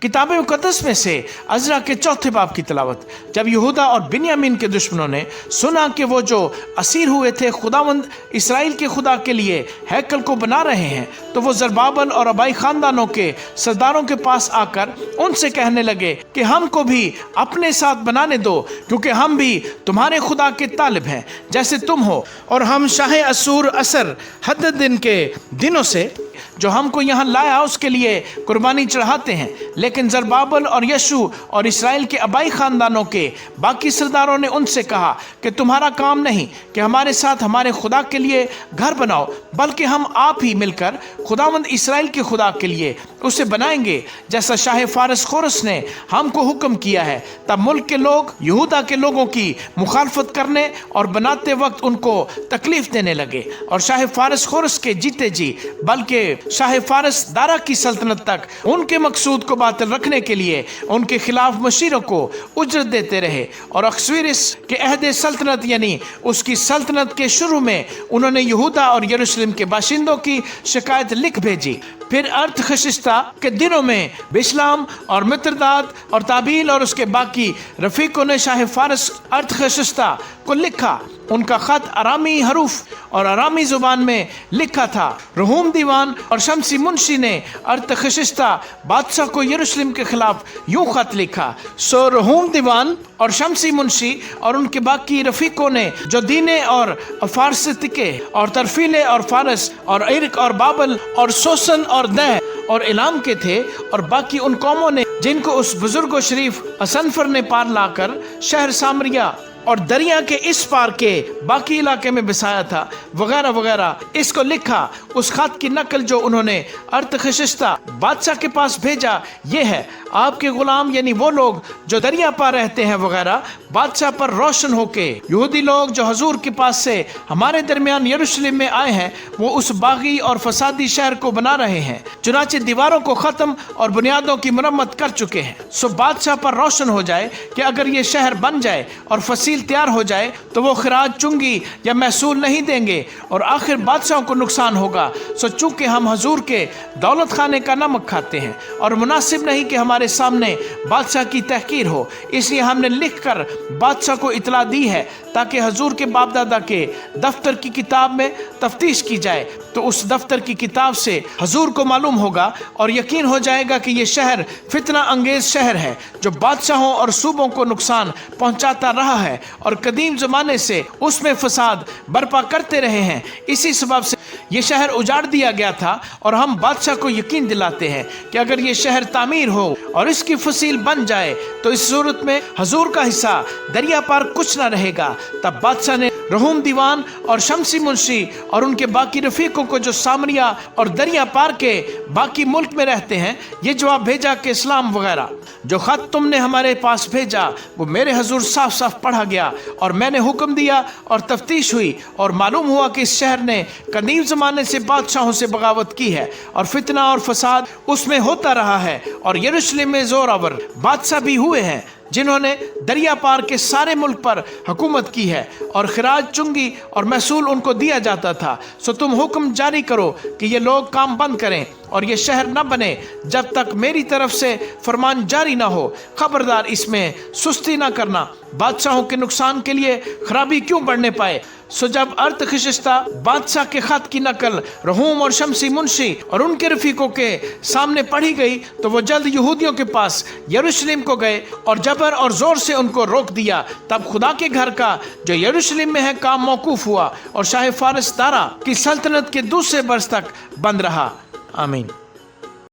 किताब मुकद्दस में से अज़रा के 4 बाब की तिलावत। जब यहूदा और बिन्यामीन के दुश्मनों ने सुना कि वो जो असीर हुए थे खुदावंद इसराइल के खुदा के लिए हैकल को बना रहे हैं, तो वो जरबाबल और अबाई खानदानों के सरदारों के पास आकर उनसे कहने लगे कि हमको भी अपने साथ बनाने दो, क्योंकि हम भी तुम्हारे खुदा के तालिब हैं जैसे तुम हो, और हम शाह असूर असर हद्ददिन के दिनों से जो हमको यहाँ लाया उसके लिए कुर्बानी चढ़ाते हैं। लेकिन जरबाबल और यशू और इसराइल के अबाई खानदानों के बाकी सरदारों ने उनसे कहा कि तुम्हारा काम नहीं कि हमारे साथ हमारे खुदा के लिए घर बनाओ, बल्कि हम आप ही मिलकर खुदावंद इसराइल के खुदा के लिए उसे बनाएंगे जैसा शाह फारस खोरस ने हमको हुक्म किया है। तब मुल्क के लोग यहूदा के लोगों की मुखालफत करने और बनाते वक्त उनको तकलीफ देने लगे, और शाह फारस खोरस के जीते जी बल्कि शाह फारस दारा की सल्तनत तक उनके मकसूद को बातिल रखने के लिए उनके खिलाफ मशीरों को उजरत देते रहे। और अक्सवीरिस के अहद सल्तनत यानी उसकी सल्तनत के शुरू में उन्होंने यहूदा और यरूशलेम के बाशिंदों की शिकायत लिख भेजी। फिर अर्थखशिस्ता के दिनों में बिशलाम और मित्रदात और ताबील और उसके बाकी रफीकों ने शाह फारस अर्थखशिस्ता को लिखा। उनका खत अरामी हरूफ और अरामी जुबान में लिखा था। रहूम दीवान और शमसी मुंशी ने अर्थखशिस्ता बादशाह को यरूशलेम के खिलाफ यूं खत लिखा। सो रहूम दीवान और शमसी मुंशी और उनके बाकी रफीकों ने जो दीने और फारसतिके और तरफीले और फारस और इर्क और बाबल और सोसन और दह और इलाम के थे, और बाकी उन कौमों ने जिनको उस बुजुर्ग शरीफ असनफर ने पार लाकर शहर सामरिया और दरिया के इस पार के बाकी इलाके में बसाया था, वगैरह वगैरह, इसको लिखा। उस खत की नकल जो उन्होंने अर्थखशिस्ता बादशाह के पास भेजा ये है। आपके गुलाम यानी वो लोग जो दरिया पार रहते हैं वगैरह बादशाह पर रोशन होके यहूदी लोग जो हजूर के पास से हमारे दरमियान यरूशलेम में आए हैं, वो उस बागी और फसादी शहर को बना रहे हैं, चुनाचे दीवारों को ख़त्म और बुनियादों की मरम्मत कर चुके हैं। सो बादशाह पर रोशन हो जाए कि अगर ये शहर बन जाए और फसील तैयार हो जाए तो वो खराज चुंगी या महसूल नहीं देंगे और आखिर बादशाहों को नुकसान होगा। सो चूंकि हम हजूर के दौलत खाने का नमक खाते हैं और मुनासिब नहीं कि हमारे सामने बादशाह की तहकीर हो, इसलिए हमने लिख कर बादशाह को इतला दी है ताकि हजूर के बाप दादा के दफ्तर की किताब में तफ्तीश की जाए। तो उस दफ्तर की किताब से हजूर को मालूम होगा और यकीन हो जाएगा कि ये शहर फितना अंगेज शहर है जो बादशाहों और सूबों को नुकसान पहुंचाता रहा है और कदीम ज़माने से उसमें फसाद बर्पा करते रहे हैं। इसी सबब से ये शहर उजाड़ दिया गया था, और हम बादशाह को यकीन दिलाते हैं कि अगर ये शहर तामीर हो और इसकी फसील बन जाए तो इस सूरत में हजूर का हिस्सा दरिया पार कुछ ना रहेगा। तब बादशाह ने रहूम दीवान और शमसी मुंशी और उनके बाकी रफीकों को जो सामरिया और दरिया पार के बाकी मुल्क में रहते हैं ये जवाब भेजा कि इस्लाम वगैरह जो ख़त तुमने हमारे पास भेजा वो मेरे हजूर साफ साफ पढ़ा गया, और मैंने हुक्म दिया और तफ्तीश हुई और मालूम हुआ कि इस शहर ने कदीम ज़माने से बादशाहों से बगावत की है और फितना और फसाद उसमें होता रहा है, और यरूशलेम में जोरावर बादशाह भी हुए हैं जिन्होंने दरिया पार के सारे मुल्क पर हुकूमत की है और खराज चुंगी और महसूल उनको दिया जाता था। सो तुम हुक्म जारी करो कि ये लोग काम बंद करें और ये शहर न बने जब तक मेरी तरफ से फरमान जारी ना हो। खबरदार इसमें सुस्ती ना करना, बादशाहों के नुकसान के लिए खराबी क्यों बढ़ने पाए। सो जब अर्थखशिस्ता बादशाह के खत की नकल रहूम और शमसी मुंशी और उनके रफीकों के सामने पढ़ी गई तो वो जल्द यहूदियों के पास यरूशलेम को गए और जबर और जोर से उनको रोक दिया। तब खुदा के घर का जो यरूशलेम में है काम मौकूफ हुआ और शाह फारस दारा की सल्तनत के दूसरे बरस तक बंद रहा। आमीन।